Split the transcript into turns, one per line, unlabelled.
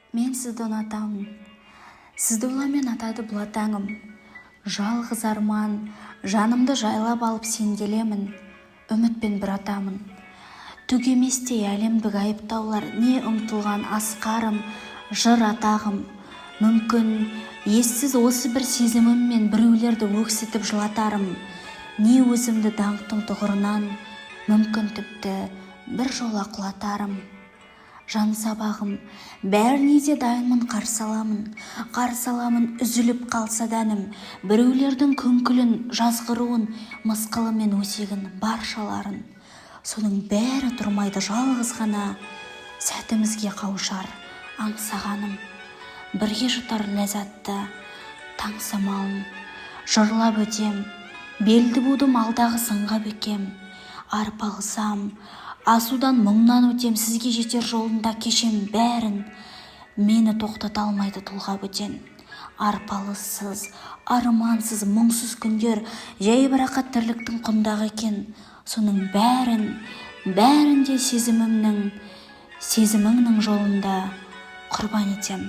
Мен сізді ұнатамын. Сізді ұламен атады бұл атаңым. Жалғыз арман, жанымды жайлап алып сенделемін. Үмітпен бір атамын. Түк еместей әлемдік айыптаулар, не ұмтылған асқарым, жыр атағым. Мүмкін ессіз осы бір сезіміммен біреулерді өксітіп жылатарым. Не өзімді даңқтың тұғырынан, мүмкін тіпті бір жола құлатарым. Жан сабағым, бәріне де дайынмын, қарсы аламын, үзіліп қалса дәнім. Біреулердің күңкілін, жазғыруын, мысқылы мен өсегін, баршаларын. Соның бәрі тұрмайды жалғыз ғана, сәтімізге қауышар аңсағаным. Бірге жұтар ләззатты таң самалын, жырлап өтем, белді будым алдағы сынға бекем. Арпалысам, асудан мұңнан өтем, сізге жетер жолында кешем бәрін. Мені тоқтата алмайды тұлға бөтен. Арпалыссыз, армансыз, мұңсыз күндер жай бірақат тірліктің құндағы екен. Соның бәрін де сезіміңнің жолында құрбан етем.